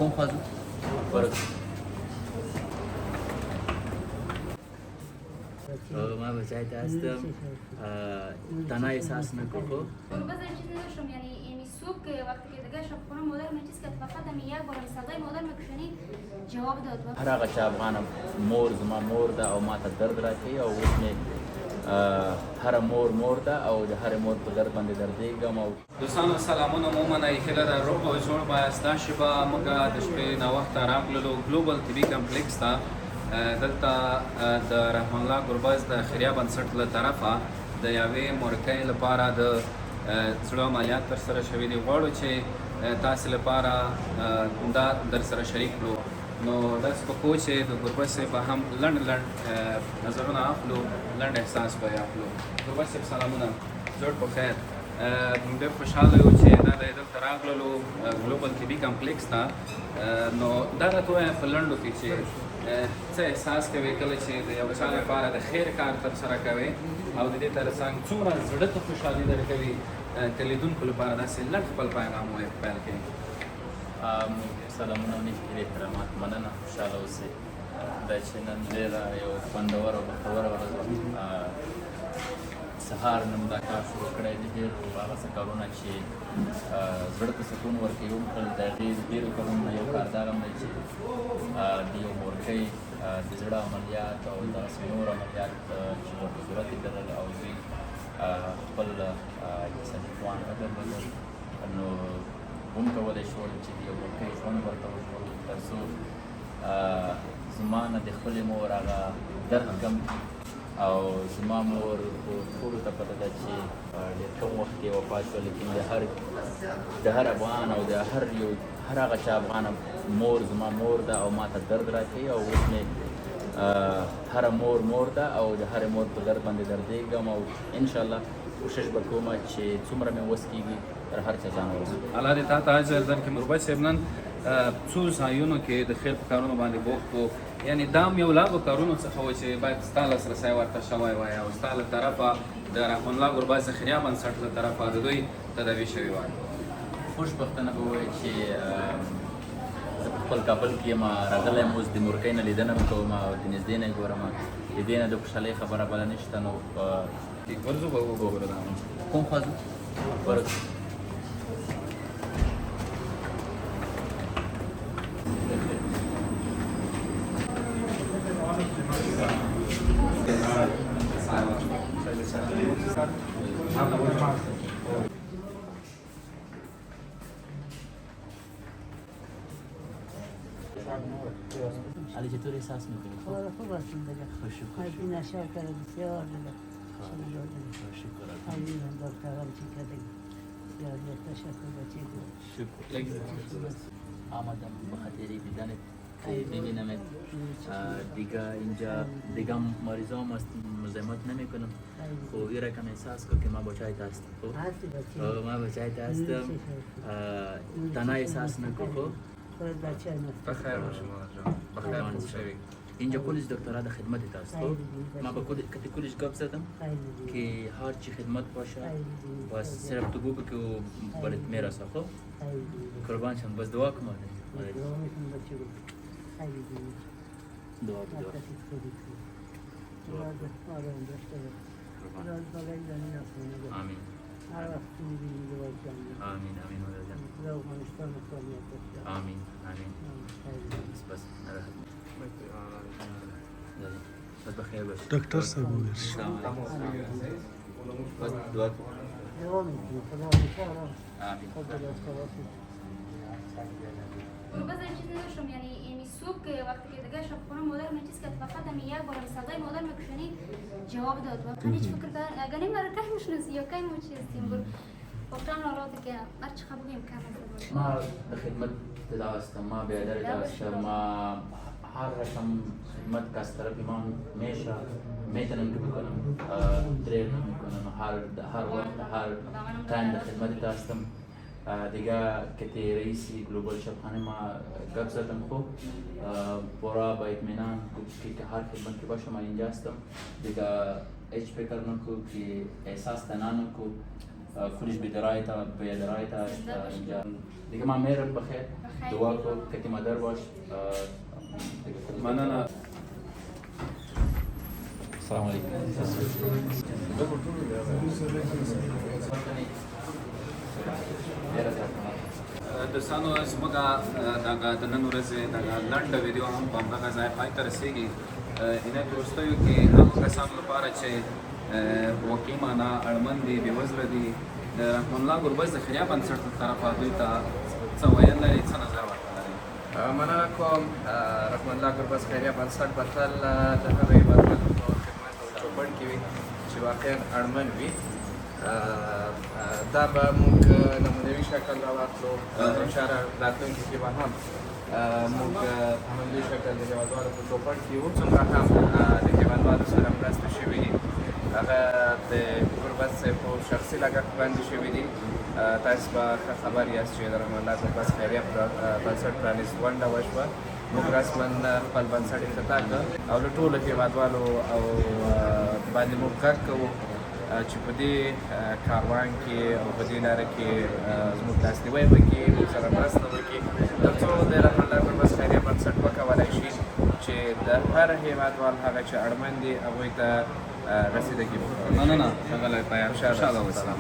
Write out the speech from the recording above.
کوم خواځو ورک ما بچای ته هستم تنها احساس نکردم. بذار چیزی داشتم یعنی صبح که وقتی که دیگه شب خونه مادرم چیز که فقط هم یک بار صدای مادرم کشنی جواب داد. هر هغه چې افغانم مور زما مور ده او ما ته درد راکوي او اوس مې هر مور ده او د هر مور په درد باندې دردېږم. او دوستانو سلامونه مو منئ هیله ده روغ او جوړ بایاست. دا شیبه موږ د شپې ناوخته راغللو ګلوبل طبي کمپلیکس ته. دلته د رحمان الله ګربز د خیریه بنسټ له طرفه د یوې مورکۍ لپاره د زړه عملیات ترسره شوي دي. غواړو چې تاسې لپاره دا در سره شریک کړو. نو داسې په کوو چې د ګربز صاحب به هم لنډ نظرونه اخلو، لنډ احساس به یې اخلو. ګربز صاحب سلامونه، جوړ په خیر. موږ ډېر خوشحاله یو چې دا د دلته راغللو ګلوبل طبي کمپلیکس ته. نو دا راته ووایه په لنډو کې چې څه احساس کوې کله چې د یو چا لپاره د خیر کار ترسره کوې او د دې ترڅنګ څومره زړه ته خوشحالي درکوي که لیدونکو لپاره داسې لنډ خپل پیغام ووایې پیل کوي. سلامونه او نیک احترامات، مننه، خوشحاله اوسئ. دا چې نن ډېره یو خوندوره او بختوره ورځ وه. سهار نه مو دا کار شروع کړی دی. ډېر هغه څه کارونه چې زړه ته سکون ورکوي وم کړل. د ډېرو کارونو نه یو کار دا هم دی چې د یو مورکۍ د زړه عملیات او داسې نور عملیات چې ورته ضرورت یې لرل او دوی خپل جسدي توان نه درلودل، نو وکولی شول چې د یو مورکۍ ژوند ورته وژغوري تر څو زما نه د خپلې مور هغه درد کم کړي. او زما مور ټولو ته پته ده چې ډېر کم وخت کې وفات شوه، لیکن د هر افغان او د هر هغه چا افغان مور زما مور ده او ما ته درد راکوي او اوس مې هر مور ده او د هر مور په درد باندې دردېږم. او انشاءالله کوشش به کوم چې څومره مې وس کېږي تر هر چا ځان ورسوم. الله دې تا ته اجر درکړي. ګربز صاحب نن څو ځایونو کې د خیر په کارونو باندې بوخت و، یعنی دا هم یو لا به کارونو څخه و چې باید ستا لاسرسی ورته شوی وای او ستا له طرفه د رحمان الله ګربز د خیریه بنسټ له طرفه د دوی تداوي شوې وای. خوشبختانه به ووایي چې زه په خپل کابل کې یم راغلی یم، اوس د مورکۍ نه لیدنه م کوم او د نږدې نه یې ګورم. د دې نه د خوشحالۍ خبره بله نشته. نو ورځو به وګورو دا کوم خواځو ورک علی چطور احساس میکنی؟ خوب هستم دیگه. خیلی نشر کرده بسیار دیگه. شکر خیلی من دکترم چی کرده بسیار تشکر بچه بود. شکر آمدم به خاطر دیدنت ببینمت. دیگه اینجا دیگه مریضا هم مزاحمت نمی کنم. خب یه رقم احساس کن که ما بچه‌ت هستم. هستی بچه. ما بچه‌ت هستم. تنها احساس نکن. خود بچه نست. بخیر باشه مادر جان، بخیر خوب شوی. اینجا کلش دکترها در خدمت است. ما با کلش گپ زدم که هر چی خدمت باشه و صرف تو بگو که برات میرسه. خب قربان شم، بس دعا کن. دعا میکنم بچه بود. خیلی دعا آرام داشته باش. خدا از بالای زمین آسمانی بده. آمین. هر وقت می‌بینی دعا جان. آمین آمین مادر جان. خدا افغانستان سلامت باشه. آمین آمین. بس نراحت بس بخیر باش. دکتر صاحب بس دعا کن. دعا میکنم خدا آرام. آمین. خدا داشته باشه. بذار چیزی داشتم یعنی صبح که وقتی که دیگه شب خونه مادرم چیز که فقط هم یک بار صدای مادرم کشنی جواب داد. و من هیچ فکر کردم اگر مرا کی میشناسی یا کی مو چیزیم بود. گفتن حالاتی که هر چی خبریم کم است. ما در خدمت هستم، ما بیادر هستم، ما هر رقم خدمت که از طرف ما میتونم که بکنم، دریر میکنم. هر وقت هر تایم در خدمت هستم. دیگه که رئیسی گلوبال شبخانه ما گپ زدم. خوب پورا با اطمینان که هر خدمت که باشه ما اینجا هستم. دیگه هیچ فکر نکن که احساس تنها نکن. كلش بدرايته بدرايته دي كمان ميرن بخير دواكو كتي ما دربش مننه السلام عليكم دوستانو زموږ دغه د نن ورځې دغه لنډه ویډیو هم په همدغه ځای پای ته رسېږي. اینه په وروستیو کې هغو کسانو لپاره چې واقعي معنا اړمن دي بېوزله دي د رحمن الله ګربز د خیریه بنسټ له طرفه دوی ته څه ویل لري څه نظر ورته لري. مننه کوم رحمن الله ګربز خیریه بنسټ به تل د هغو هېوادوالو په خدمت او چوپړ کې وي چې واقعا اړمن وي. دا به موږ نمونوي شکل راواخلو انشاءالله راتلونکي کې به هم موږ په همدې شکل د هېوادوالو په چوپړ کې یو څومره هم د هېوادوالو سره مرستې شوي دي هغه د ګربز صاحب په شخصي لګښت باندې شوي دي. تاسو به ښه خبر یاست چې د رحمن الله ګربز خیریه بنسټ پرانیست ونډه وشوه. موږ رسما خپل بنسټ افتتاح کړ او له ټولو هېوادوالو او باندې موږ غږ کوو چې په دې کاروان کې او په دې لاره کې زموږ لاسنیوی وکړي موږ سره مرسته وکړي تر څو د رحمن الله ګربز خیریه بنسټ وکولی شي چې د هر هېوادوال هغه چې اړمن دي هغوی ته رسیدګي وکړي. مننه ښاغلی طاهر، خوشحاله اوسئ.